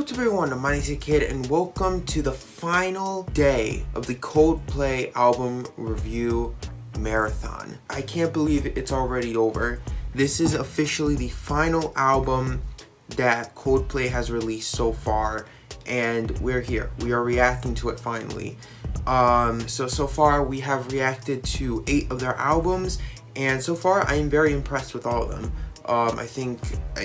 what's up everyone, my name's Kid and welcome to the final day of the Coldplay album review marathon. I can't believe it's already over. This is officially the final album that Coldplay has released so far, and we're here. We are reacting to it finally. So far we have reacted to 8 of their albums, and so far I am very impressed with all of them. I think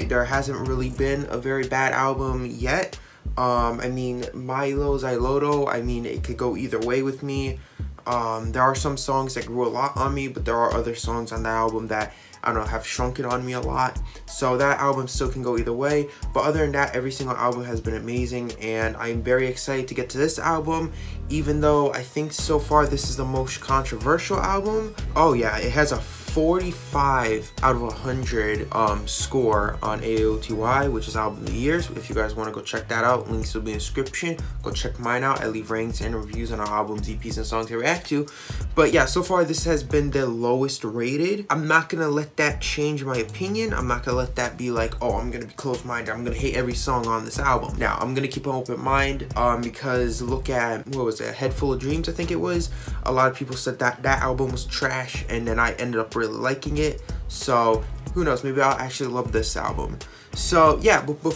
there hasn't really been a very bad album yet. I mean, Milo Xyloto, I mean, it could go either way with me. There are some songs that grew a lot on me, but there are other songs on the album that, I don't know, have shrunken on me a lot. So that album still can go either way. But other than that, every single album has been amazing, and I'm very excited to get to this album, even though I think so far this is the most controversial album. Oh yeah, it has a 45 out of 100 score on AOTY, which is Album of the Year. So if you guys want to go check that out, links will be in the description. Go check mine out. I leave ranks and reviews on our albums, EPs, and songs I react to. But yeah, so far this has been the lowest rated. I'm not gonna let that change my opinion. I'm not gonna let that be like, oh, I'm gonna be closed-minded, I'm gonna hate every song on this album. Now, I'm gonna keep an open mind, because look at, what was it, Head Full of Dreams, I think it was. A lot of people said that that album was trash, and then I ended up really liking it. So who knows, maybe I'll actually love this album. So yeah, but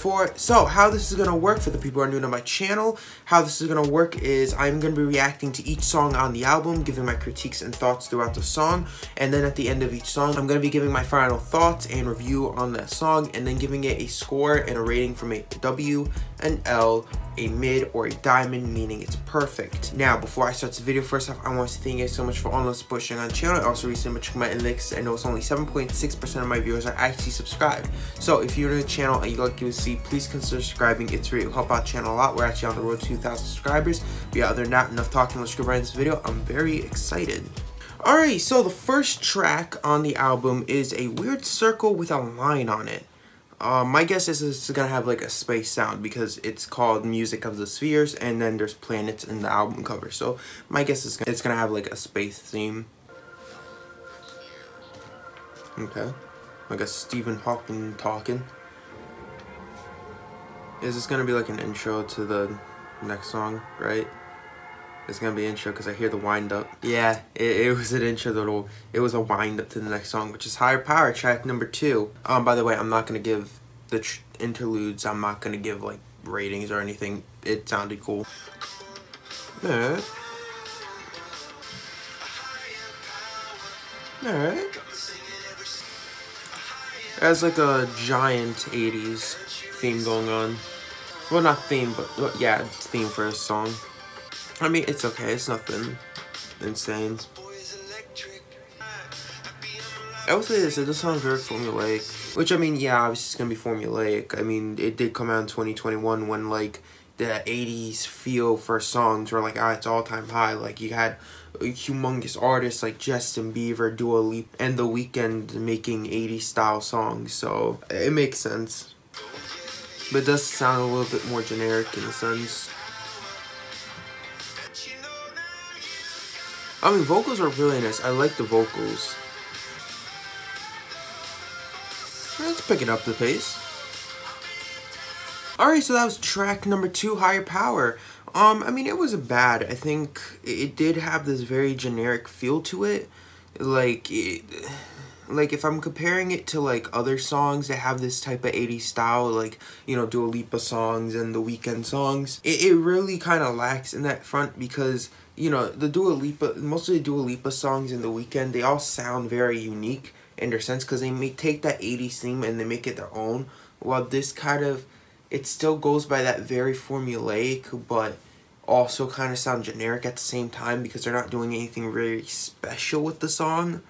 how this is gonna work for the people who are new to my channel, how this is gonna work is I'm gonna be reacting to each song on the album, giving my critiques and thoughts throughout the song, and then at the end of each song I'm gonna be giving my final thoughts and review on that song, and then giving it a score and a rating from a W, an L, a mid, or a diamond, meaning it's perfect. Now, before I start the video, first off, I want to thank you guys so much for all the support sharing on the channel. I also recently checked my analytics. I know it's only 7.6% of my viewers are actually subscribed. So if you're new to the channel and you like to see, please consider subscribing. It's really help out the channel a lot. We're actually on the road to 2,000 subscribers. But yeah, other than that, enough talking. Let's get right into this video. I'm very excited. Alright, so the first track on the album is a weird circle with a line on it. My guess is it's gonna have like a space sound because it's called Music of the Spheres, and then there's planets in the album cover. So my guess is it's gonna have like a space theme. Okay, I guess Stephen Hawking talking. Is this gonna be like an intro to the next song, right? It's gonna be an intro because I hear the wind up. Yeah, it was an intro it was a wind up to the next song, which is Higher Power, track number 2. By the way, I'm not gonna give the interludes, I'm not gonna give like ratings or anything. It sounded cool. Alright. Alright. There's like a giant 80s theme going on. Well, not theme, but yeah, theme for a song. I mean, it's okay. It's nothing insane. I would say this. It does sound very formulaic. Which, I mean, yeah, obviously it's gonna be formulaic. I mean, it did come out in 2021 when, like, the 80s feel for songs were, like, it's all-time high. Like, you had humongous artists like Justin Bieber, Dua Lipa, and The Weeknd making 80s style songs. So, it makes sense. But it does sound a little bit more generic in a sense. I mean, vocals are really nice. I like the vocals. Let's pick it up the pace. Alright, so that was track number 2, Higher Power. I mean, it wasn't bad. I think it did have this very generic feel to it. Like if I'm comparing it to like other songs that have this type of 80s style, like, you know, Dua Lipa songs and The Weeknd songs, it really kind of lacks in that front because, you know, most of the Dua Lipa songs in The Weeknd, they all sound very unique in their sense because they take that 80s theme and they make it their own. While this kind of, it still goes by that very formulaic, but also kind of sound generic at the same time because they're not doing anything very special with the song.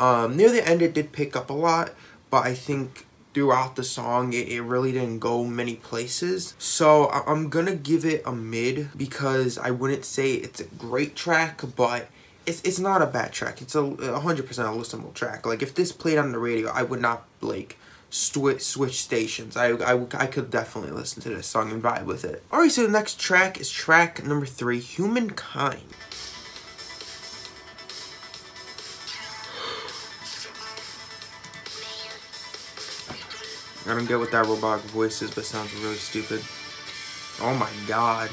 Near the end, it did pick up a lot, but I think throughout the song, it really didn't go many places. So I'm gonna give it a mid because I wouldn't say it's a great track, but it's not a bad track. It's a 100% a listenable track. Like, if this played on the radio, I would not, like, switch stations. I could definitely listen to this song and vibe with it. Alright, so the next track is track number 3, Humankind. I don't get what that robotic voice is, but it sounds really stupid. Oh my god.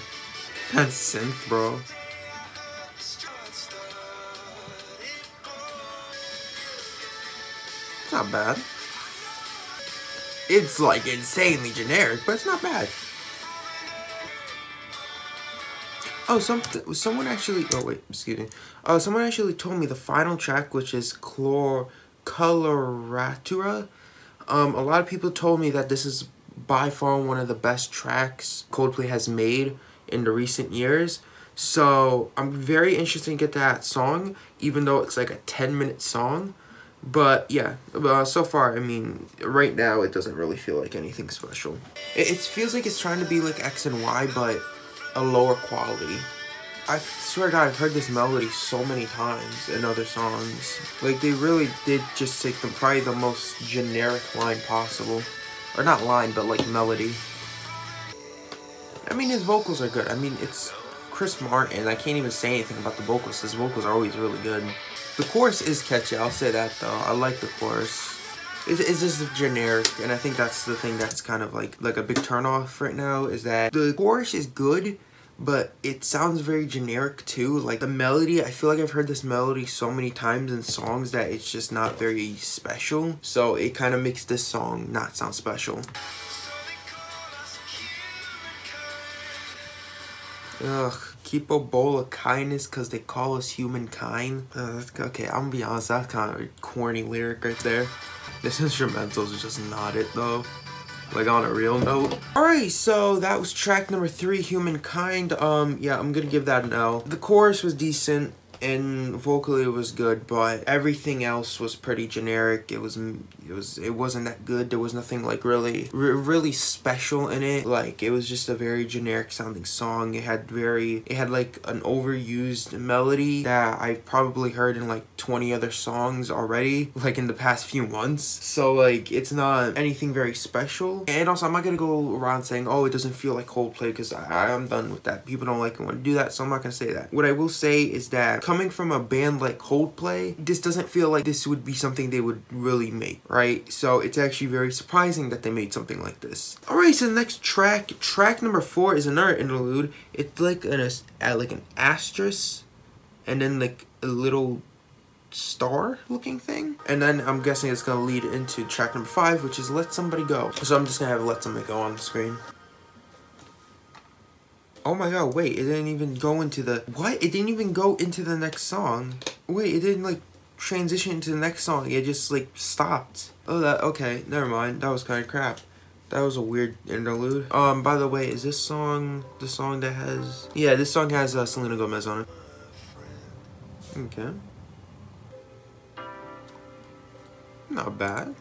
That's synth, bro. It's not bad. It's like insanely generic, but it's not bad. Oh, someone actually. Oh wait, excuse me. Someone actually told me the final track, which is Coloratura. A lot of people told me that this is by far one of the best tracks Coldplay has made in the recent years. So I'm very interested to get that song, even though it's like a 10-minute song. But yeah, so far, I mean, right now it doesn't really feel like anything special. It feels like it's trying to be like X and Y, but a lower quality. I swear to God, I've heard this melody so many times in other songs. Like, they really did just take probably the most generic line possible. Or not line, but like melody. I mean, his vocals are good. I mean, it's Chris Martin. I can't even say anything about the vocals. His vocals are always really good. The chorus is catchy, I'll say that though. I like the chorus. It's just generic, and I think that's the thing that's kind of like a big turnoff right now, is that the chorus is good, but it sounds very generic too. Like the melody, I feel like I've heard this melody so many times in songs that it's just not very special. So it kind of makes this song not sound special. Ugh, keep a bowl of kindness cause they call us humankind. Okay, I'm gonna be honest, that's kind of a corny lyric right there. This instrumental is just not it though. Like on a real note. Alright, so that was track number 3, Humankind. Yeah, I'm gonna give that an L. The chorus was decent and vocally it was good, but everything else was pretty generic. It wasn't that good. There was nothing like really special in it. Like it was just a very generic sounding song. It had like an overused melody that I've probably heard in like 20 other songs already, like in the past few months. So like it's not anything very special. And also I'm not gonna go around saying, oh, it doesn't feel like Coldplay, because I'm done with that. People don't like it when I do that, so I'm not gonna say that. What I will say is that coming from a band like Coldplay, this doesn't feel like this would be something they would really make, right? So it's actually very surprising that they made something like this. Alright, so the next track number 4 is another interlude. It's like an asterisk and then like a little star looking thing, and then I'm guessing it's gonna lead into track number 5, which is Let Somebody Go. So I'm just gonna have Let Somebody Go on the screen. Oh my god, wait, it didn't even go into the... What? It didn't even go into the next song. Wait, it didn't, like, transition into the next song. It just, like, stopped. Oh, okay, never mind. That was kind of crap. That was a weird interlude. By the way, is this song the song that has... Yeah, this song has Selena Gomez on it. Okay. Not bad.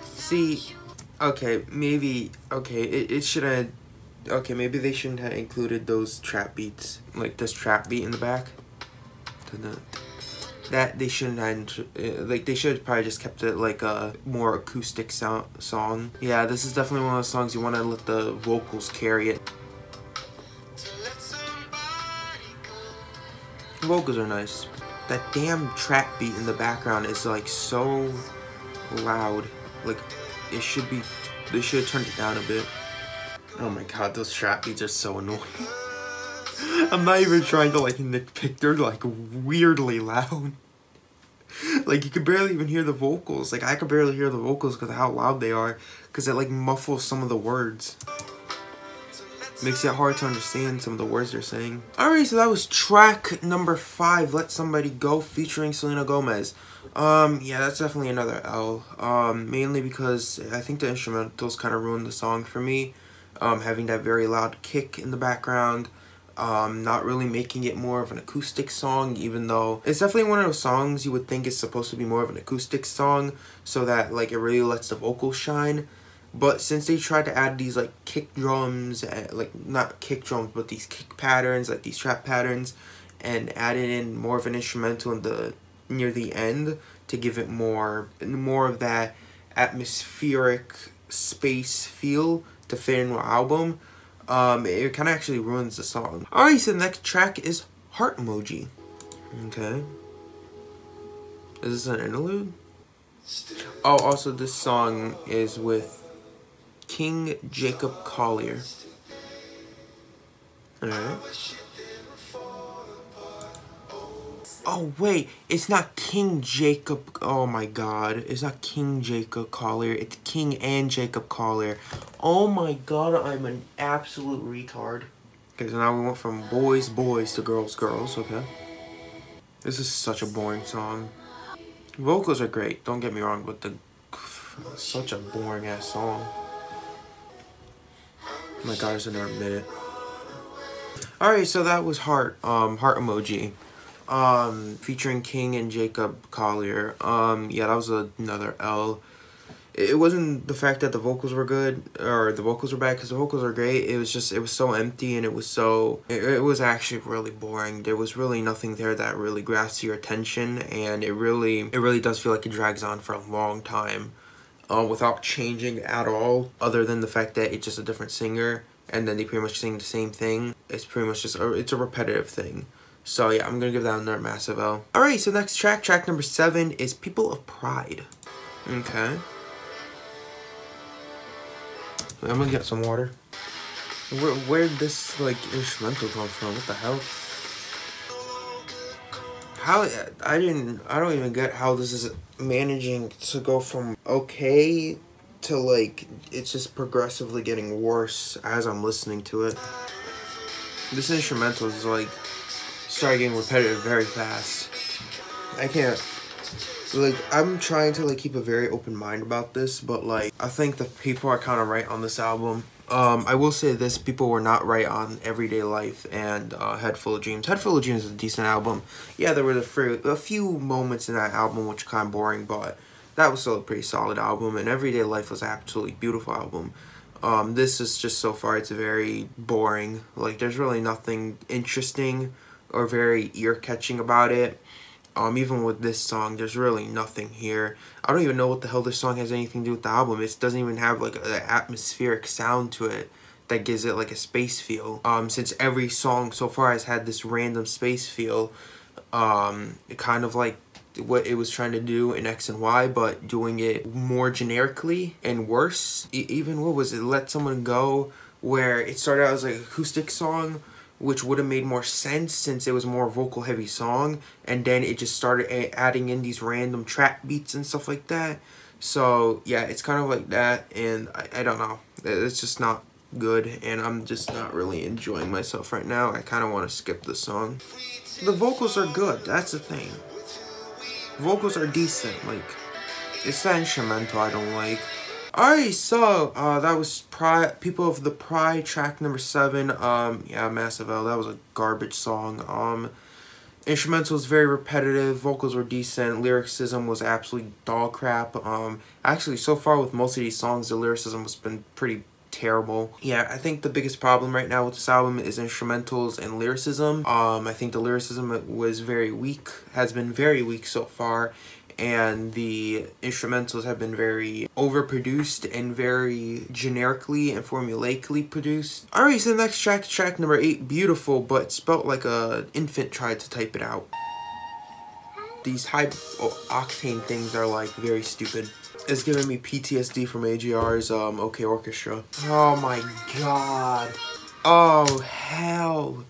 See, okay, maybe... Okay, it should have... Okay, maybe they shouldn't have included those trap beats, like this trap beat in the back. That they shouldn't have, like they should have probably just kept it like a more acoustic song. Yeah, this is definitely one of those songs you want to let the vocals carry it. The vocals are nice. That damn trap beat in the background is like so loud. Like it should be, they should have turned it down a bit. Oh my god, those trap beats are so annoying. I'm not even trying to like nitpick, they're like weirdly loud. Like you could barely even hear the vocals. Like I could barely hear the vocals because of how loud they are, because it like muffles some of the words. Makes it hard to understand some of the words they're saying. Alright, so that was track number 5, Let Somebody Go, featuring Selena Gomez. Yeah, that's definitely another L. Mainly because I think the instrumentals kind of ruined the song for me. Having that very loud kick in the background, not really making it more of an acoustic song, even though it's definitely one of those songs you would think is supposed to be more of an acoustic song, so that like it really lets the vocals shine. But since they tried to add these like kick drums, like not kick drums, but these kick patterns, like these trap patterns, and added in more of an instrumental in near the end to give it more of that atmospheric space feel to fit in the album, it kind of actually ruins the song. Alright, so the next track is Heart Emoji. Okay. Is this an interlude? Oh, also this song is with King Jacob Collier. Alright. Oh wait, it's not King Jacob. Oh my god, it's not King Jacob Collier. It's King and Jacob Collier. Oh my god, I'm an absolute retard. Okay, so now we went from boys to girls. Okay. This is such a boring song. Vocals are great, don't get me wrong, but such a boring ass song. Oh my god, I just never admit it. Alright, so that was heart emoji. Featuring King and Jacob Collier. Yeah, that was another L. It wasn't the fact that the vocals were good or the vocals were bad, because the vocals are great. It was just, it was so empty, and it was actually really boring. There was really nothing there that really grasps your attention, and it really does feel like it drags on for a long time, without changing at all, other than the fact that it's just a different singer, and then they pretty much sing the same thing. It's pretty much just, it's a repetitive thing. So yeah, I'm gonna give that another massive L. Alright, so next track number 7 is People of Pride. Okay. I'm gonna get some water. Where'd this, like, instrumental come from? What the hell? I don't even get how this is managing to go from okay to, like, it's just progressively getting worse as I'm listening to it. This instrumental is, like, started getting repetitive very fast. I can't, like, I'm trying to, like, keep a very open mind about this, but, like, I think the people are kind of right on this album. I will say this, people were not right on Everyday Life and Head Full of Dreams. Head Full of Dreams is a decent album. Yeah, there were a few moments in that album which were kind of boring, but that was still a pretty solid album, and Everyday Life was an absolutely beautiful album. This is just, so far, it's very boring. Like, there's really nothing interesting or very ear-catching about it. Even with this song, there's really nothing here. I don't even know what the hell this song has anything to do with the album. It doesn't even have, like, an atmospheric sound to it that gives it, like, a space feel. Since every song so far has had this random space feel, it kind of like what it was trying to do in X and Y, but doing it more generically and worse. Even, what was it, Let Someone Go, where it started out as, like, an acoustic song, which would have made more sense since it was a more vocal heavy song, and then it just started adding in these random trap beats and stuff like that. So yeah, it's kind of like that, and I don't know, it's just not good, and I'm just not really enjoying myself right now. I kind of want to skip the song. The vocals are good, that's the thing. Vocals are decent, like, it's the instrumental I don't like. Alright, so, that was People of the Pride, track number 7. Yeah, massive L. That was a garbage song. Instrumental was very repetitive, vocals were decent, lyricism was absolutely dog crap. Actually, so far with most of these songs, the lyricism has been pretty terrible. Yeah, I think the biggest problem right now with this album is instrumentals and lyricism. I think the lyricism was very weak, has been very weak so far, and the instrumentals have been very overproduced and very generically and formulaically produced. Alright, so the next track number 8, Beautiful, but spelt like a infant tried to type it out. These high octane things are, like, very stupid. It's giving me PTSD from AJR's OK Orchestra. Oh my god. Oh hell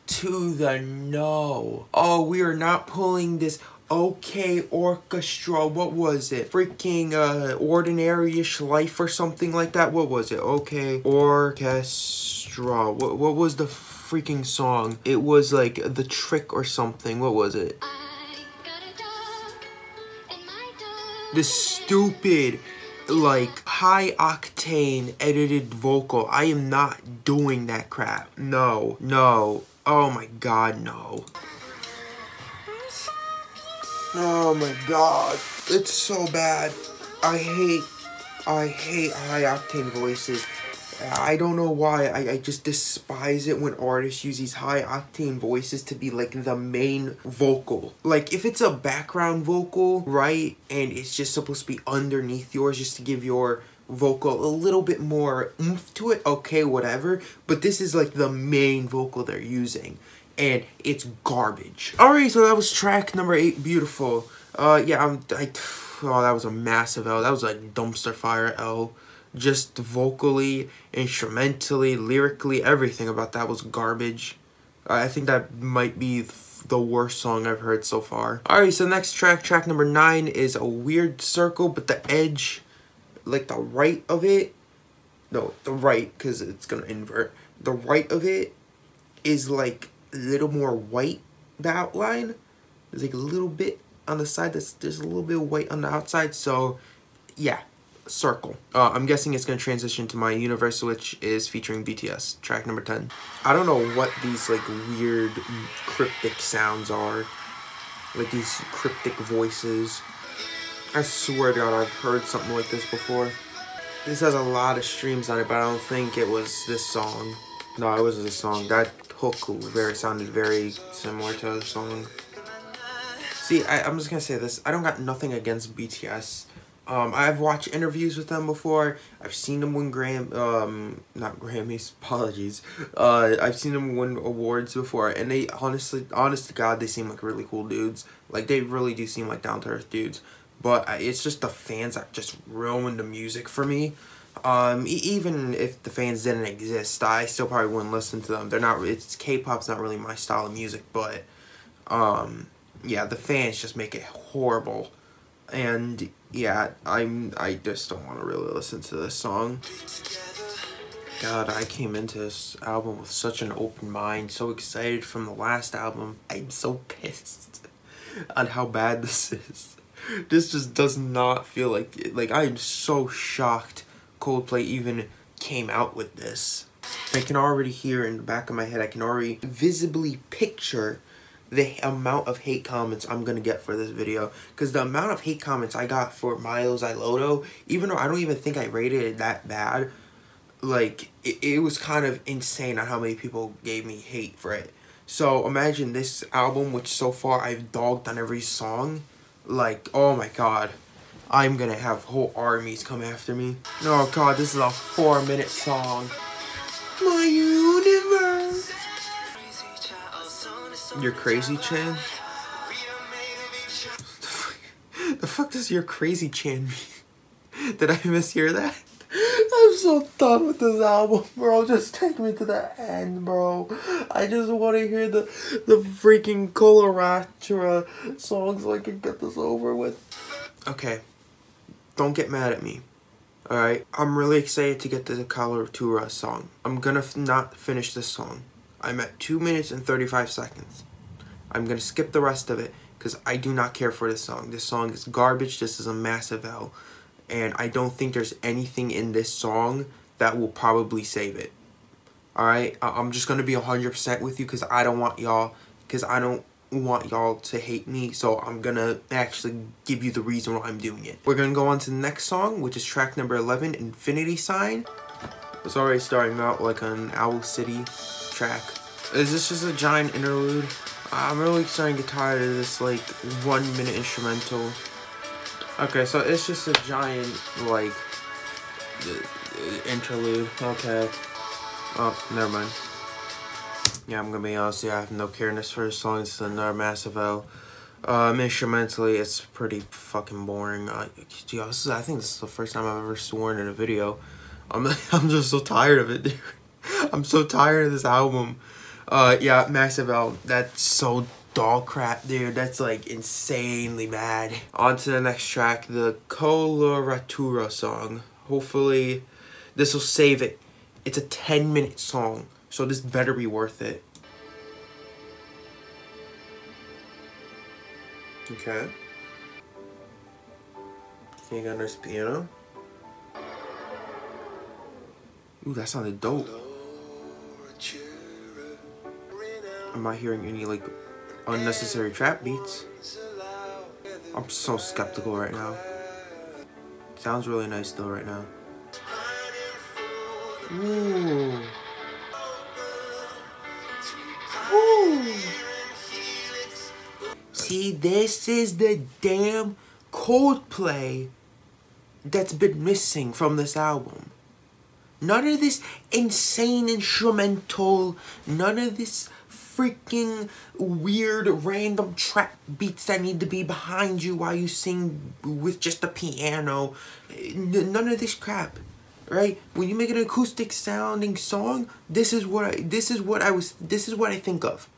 to the no. Oh, we are not pulling this OK Orchestra. What was it? Freaking Ordinary-ish Life or something like that. What was it? OK Orchestra. What was the freaking song? It was like The Trick or something. What was it? This stupid, like, high octane edited vocal. I am not doing that crap. No, no. Oh my god, no. Oh my god. It's so bad. I hate high octane voices. I don't know why. I just despise it when artists use these high octane voices to be, like, the main vocal. Like, if it's a background vocal, right, and it's just supposed to be underneath yours just to give your vocal a little bit more oomph to it, okay, whatever. But this is, like, the main vocal they're using, and it's garbage. Alright, so that was track number 8, Beautiful. Yeah, oh, that was a massive L. That was a dumpster fire L. Just vocally, instrumentally, lyrically, everything about that was garbage. I think that might be the worst song I've heard so far. Alright, so next track, track number 9, is a weird circle, but the edge, like the right of it, no, the right, because it's gonna invert. The right of it is like a little more white, the outline. There's like a little bit on the side, there's a little bit of white on the outside, so yeah, circle. I'm guessing it's gonna transition to My Universe, which is featuring BTS, track number 10. I don't know what these like weird cryptic sounds are, like these cryptic voices. I swear to God, I've heard something like this before. This has a lot of streams on it, but I don't think it was this song. No, it wasn't this song. That hook sounded very similar to the song. See, I'm just gonna say this. I don't got nothing against BTS. I've watched interviews with them before. I've seen them win not Grammys, apologies. I've seen them win awards before, and they honest to God, they seem like really cool dudes. Like, they really do seem like down-to-earth dudes. But it's just the fans that just ruined the music for me. Even if the fans didn't exist, I still probably wouldn't listen to them. They're not. It's K-pop's not really my style of music, but yeah, the fans just make it horrible. And yeah, I just don't want to really listen to this song. God, I came into this album with such an open mind, so excited from the last album. I'm so pissed on how bad this is. This just does not feel like it. Like, I'm so shocked Coldplay even came out with this. I can already hear in the back of my head, I can already visibly picture the amount of hate comments I'm gonna get for this video. Because the amount of hate comments I got for Miles I Loto, even though I don't even think I rated it that bad, like, it was kind of insane on how many people gave me hate for it. So imagine this album, which so far I've dogged on every song. Like, oh my God, I'm gonna have whole armies come after me. Oh God, this is a 4-minute song. My universe. You're crazy, Chan? The fuck does your crazy Chan mean? Did I mishear that? I'm so done with this album, bro. Just take me to the end, bro. I just want to hear the freaking Coloratura song so I can get this over with. Okay, don't get mad at me. Alright, I'm really excited to get to the Coloratura song. I'm gonna not finish this song. I'm at 2 minutes and 35 seconds. I'm gonna skip the rest of it because I do not care for this song. This song is garbage. This is a massive L. And I don't think there's anything in this song that will probably save it. Alright? I'm just gonna be 100% with you because I don't want y'all to hate me. So I'm gonna actually give you the reason why I'm doing it. We're gonna go on to the next song, which is track number 11, Infinity Sign. It's already starting out like an Owl City track. Is this just a giant interlude? I'm really starting to get tired of this like 1 minute instrumental. Okay, so it's just a giant, like, interlude. Okay. Oh, never mind. Yeah, I'm gonna be honest, yeah, I have no careness for this song. It's another massive L. Instrumentally, it's pretty fucking boring. I think this is the first time I've ever sworn in a video. I'm just so tired of it, dude. I'm so tired of this album. Yeah, massive L. That's so dog crap, dude. That's like insanely bad. On to the next track, the Coloratura song. Hopefully this will save it. It's a 10-minute song, so this better be worth it. Okay. You got a nice piano. Ooh, that sounded dope. I'm not hearing any like unnecessary trap beats. I'm so skeptical right now. Sounds really nice though right now. Ooh. Ooh. See, this is the damn Coldplay that's been missing from this album. None of this insane instrumental, none of this freaking weird random trap beats that need to be behind you while you sing with just a piano. None of this crap. right? When you make an acoustic sounding song, this is what I think of.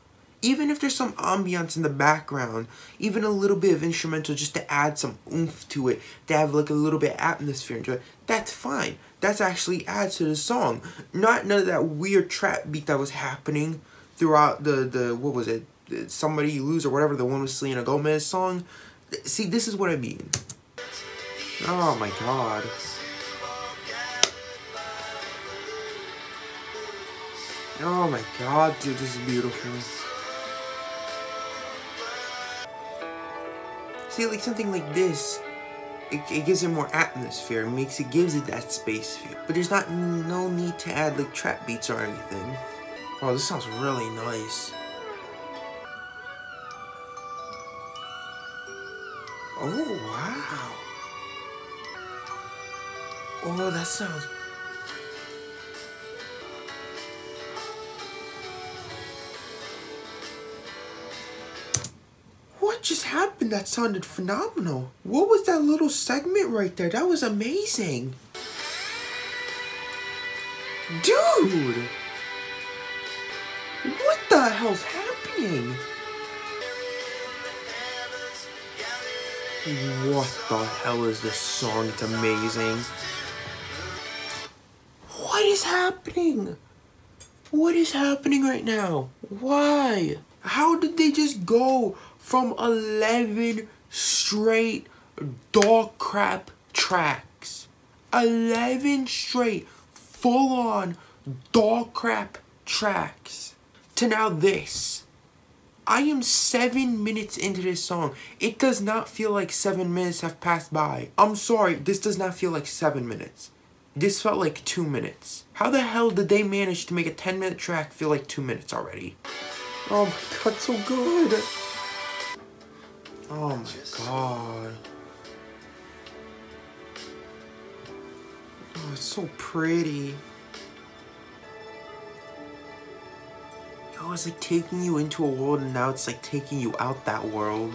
Even if there's some ambiance in the background, even a little bit of instrumental just to add some oomph to it, to have like a little bit of atmosphere into it, that's fine. That's actually adds to the song. None of that weird trap beat that was happening throughout the what was it? Somebody You Lose or whatever, the one with Selena Gomez song. See, this is what I mean. Oh my god. Oh my god, dude, this is beautiful. See, like something like this, it gives it more atmosphere, gives it that space feel. But there's no need to add like trap beats or anything. Oh, this sounds really nice. Oh, wow. Oh, that sounds... What just happened? That sounded phenomenal. What was that little segment right there? That was amazing. Dude! What the hell's happening? What the hell is this song? It's amazing. What is happening? What is happening right now? Why? How did they just go from 11 straight dog crap tracks? 11 straight full-on dog crap tracks to now this. I am 7 minutes into this song. It does not feel like 7 minutes have passed by. I'm sorry, this does not feel like 7 minutes. This felt like 2 minutes. How the hell did they manage to make a 10-minute track feel like 2 minutes already? Oh my god, so good. Oh my god. Oh, it's so pretty. Oh, it's like taking you into a world and now it's like taking you out that world.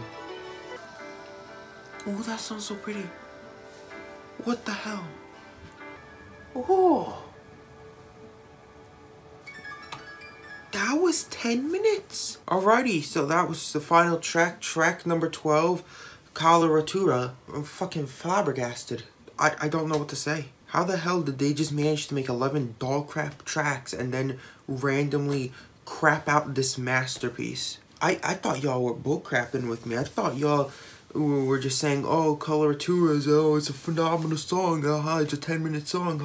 Oh, that sounds so pretty. What the hell? Oh. That was 10 minutes. Alrighty, so that was the final track, track number 12, Coloratura. I'm fucking flabbergasted. I don't know what to say. How the hell did they just manage to make 11 dog crap tracks and then randomly crap out this masterpiece? I thought y'all were bullcrapping with me. I thought y'all were just saying, oh, Coloratura is, oh, it's a phenomenal song, it's a 10-minute song,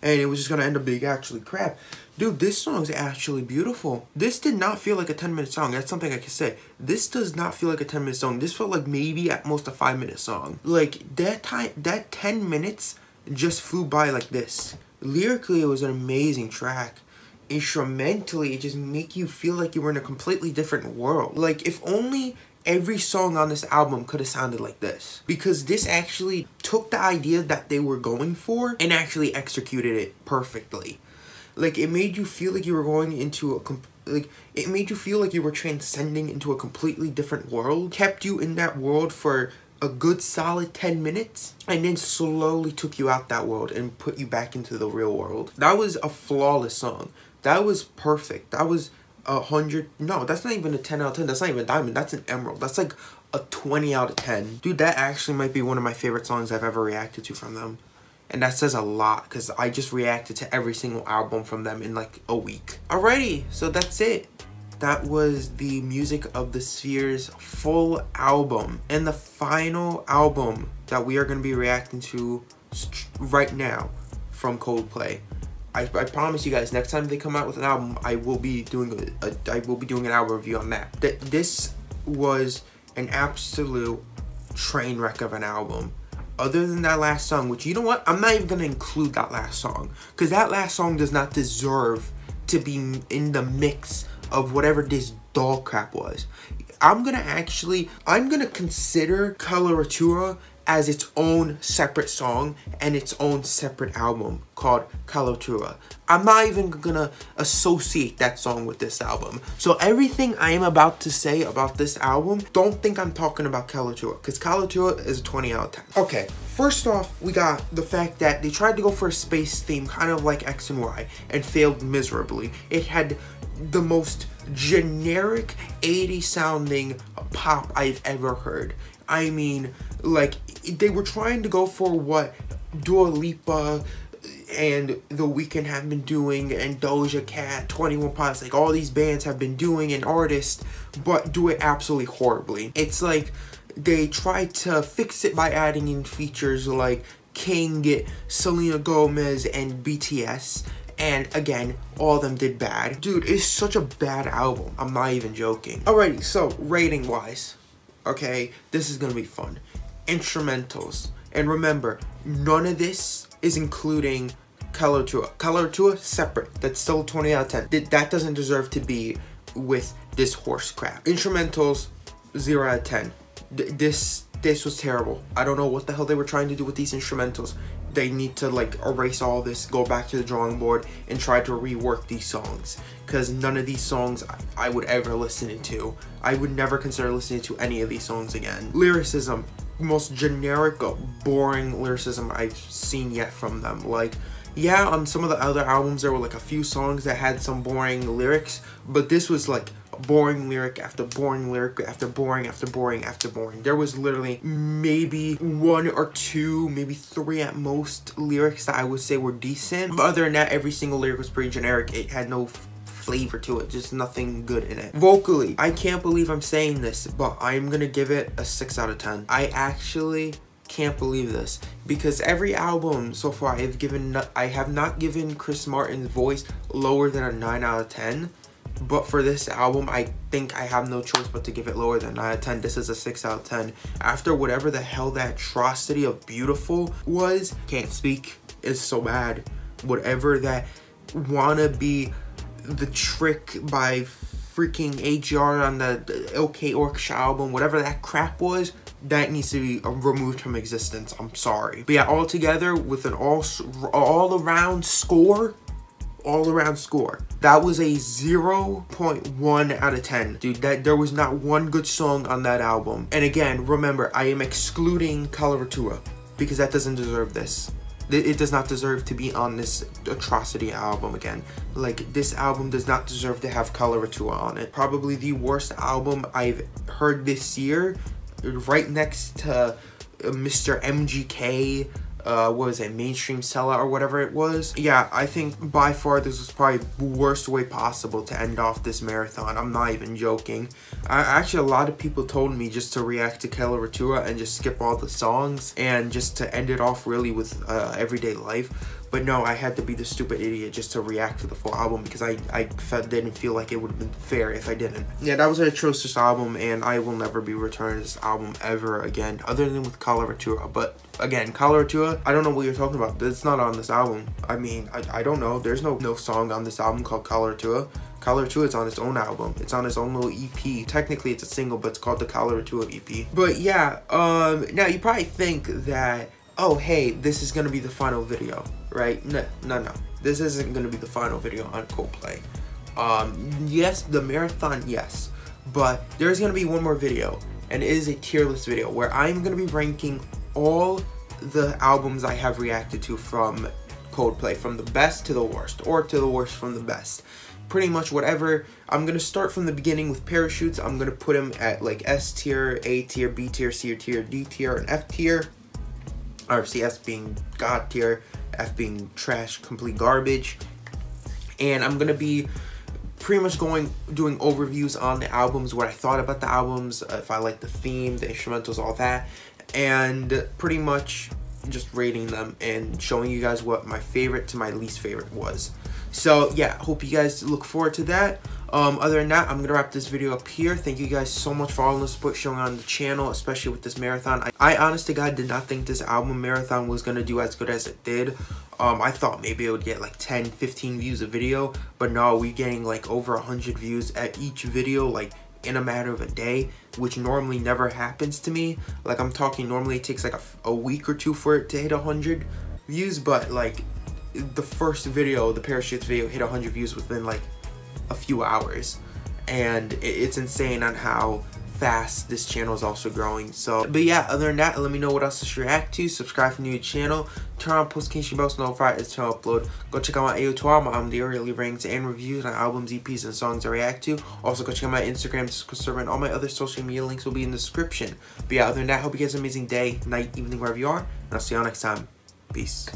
and it was just gonna end up being actually crap. Dude, this song's actually beautiful. This did not feel like a 10-minute song. That's something I can say. This does not feel like a 10-minute song. This felt like maybe at most a 5-minute song. Like, that 10 minutes just flew by like this. Lyrically, it was an amazing track. Instrumentally, it just make you feel like you were in a completely different world. Like, if only every song on this album could have sounded like this. Because this actually took the idea that they were going for and actually executed it perfectly. Like, it made you feel like you were going into it made you feel like you were transcending into a completely different world. Kept you in that world for a good solid 10 minutes. And then slowly took you out that world and put you back into the real world. That was a flawless song. That was perfect. That was 100. No, that's not even a 10 out of 10. That's not even a diamond. That's an emerald. That's like a 20 out of 10. Dude, that actually might be one of my favorite songs I've ever reacted to from them. And that says a lot because I just reacted to every single album from them in like a week. Alrighty, so that's it. That was the Music of the Spheres full album. And the final album that we are going to be reacting to right now from Coldplay. I promise you guys, next time they come out with an album, I will be doing an album review on that. This was an absolute train wreck of an album. Other than that last song, which, you know what? I'm not even going to include that last song. Because that last song does not deserve to be in the mix of whatever this dog crap was. I'm going to consider Coloratura as its own separate song and its own separate album called Coloratura. I'm not even gonna associate that song with this album. So everything I am about to say about this album, don't think I'm talking about Coloratura, because Coloratura is a 20 out of 10. Okay, first off, we got the fact that they tried to go for a space theme, kind of like X and Y, and failed miserably. It had the most generic 80s sounding pop I've ever heard. I mean, like, they were trying to go for what Dua Lipa and The Weeknd have been doing, and Doja Cat, 21 Pilots, like all these bands have been doing, and artists, but do it absolutely horribly. It's like they tried to fix it by adding in features like King, Selena Gomez, and BTS. And again, all of them did bad. Dude, it's such a bad album. I'm not even joking. Alrighty, so rating wise, okay, this is gonna be fun. Instrumentals. And remember, none of this is including Coloratura. Coloratura, separate. That's still 20 out of 10. That doesn't deserve to be with this horse crap. Instrumentals, 0 out of 10. This was terrible. I don't know what the hell they were trying to do with these instrumentals. They need to like erase all this, go back to the drawing board, and try to rework these songs, because none of these songs I would ever listen to. I would never consider listening to any of these songs again. Lyricism, most generic, boring lyricism I've seen yet from them. Like, yeah, on some of the other albums there were like a few songs that had some boring lyrics, but this was like boring lyric after boring lyric after boring after boring after boring. There was literally maybe 1 or 2, maybe 3 at most lyrics that I would say were decent. But other than that, every single lyric was pretty generic. It had no flavor to it, just nothing good in it. Vocally, I can't believe I'm saying this, but I'm gonna give it a 6 out of 10. I actually can't believe this, because every album so far I have not given Chris Martin's voice lower than a 9 out of 10. But for this album, I think I have no choice but to give it lower than 9 out of 10. This is a 6 out of 10. After whatever the hell that atrocity of Beautiful was, can't speak, is so bad. Whatever that wanna be the trick by freaking AGR on the OK Orchestra album, whatever that crap was, that needs to be removed from existence. I'm sorry. But yeah, all together with an all-around score, that was a 0.1 out of 10. Dude, there was not one good song on that album. And again, remember, I am excluding Coloratura, because that doesn't deserve this. It does not deserve to be on this atrocity album again. Like, this album does not deserve to have Coloratura on it. Probably the worst album I've heard this year, right next to Mr. MGK, what was it, Mainstream Sellout or whatever it was. Yeah, I think by far this was probably the worst way possible to end off this marathon. I'm not even joking. Actually, a lot of people told me just to react to Coloratura and just skip all the songs and just to end it off really with Everyday Life. But no, I had to be the stupid idiot just to react to the full album, because I didn't feel like it would have been fair if I didn't. Yeah, that was an atrocious album, and I will never be returning this album ever again, other than with Coloratura. But again, Coloratura, I don't know what you're talking about. It's not on this album. I mean, I don't know. There's no song on this album called Coloratura. Coloratura is on its own album. It's on its own little EP. Technically, it's a single, but it's called the Coloratura EP. But yeah, now you probably think that, oh, hey, this is gonna be the final video, right? No. This isn't gonna be the final video on Coldplay. Yes, the marathon, yes. But there's gonna be one more video, and it is a tier list video where I'm gonna be ranking all the albums I have reacted to from Coldplay, from the best to the worst, or to the worst from the best. Pretty much whatever. I'm gonna start from the beginning with Parachutes. I'm gonna put them at like S tier, A tier, B tier, C tier, D tier, and F tier. Or CS being God tier, F being trash, complete garbage. And I'm gonna be pretty much doing overviews on the albums, what I thought about the albums, if I like the theme, the instrumentals, all that, and pretty much just rating them and showing you guys what my favorite to my least favorite was. So yeah, hope you guys look forward to that. Other than that, I'm gonna wrap this video up here. Thank you guys so much for all the support showing on the channel, especially with this marathon. I honest to God did not think this album marathon was gonna do as good as it did. I thought maybe it would get like 10-15 views a video, but no, we're getting like over 100 views at each video, like in a matter of a day, which normally never happens to me. Like, I'm talking normally it takes like a week or two for it to hit 100 views, but like the first video, the parachutes video, hit 100 views within like a few hours, and it's insane on how fast this channel is also growing. So, but yeah, other than that, let me know what else to react to. Subscribe for new channel, turn on post notification bells, notified as to upload. Go check out my AO2 album, the early rankings and reviews on albums, EPs, and songs I react to. Also go check out my Instagram, Discord server, and all my other social media links will be in the description. But yeah, other than that, hope you guys have an amazing day, night, evening, wherever you are, and I'll see y'all next time. Peace.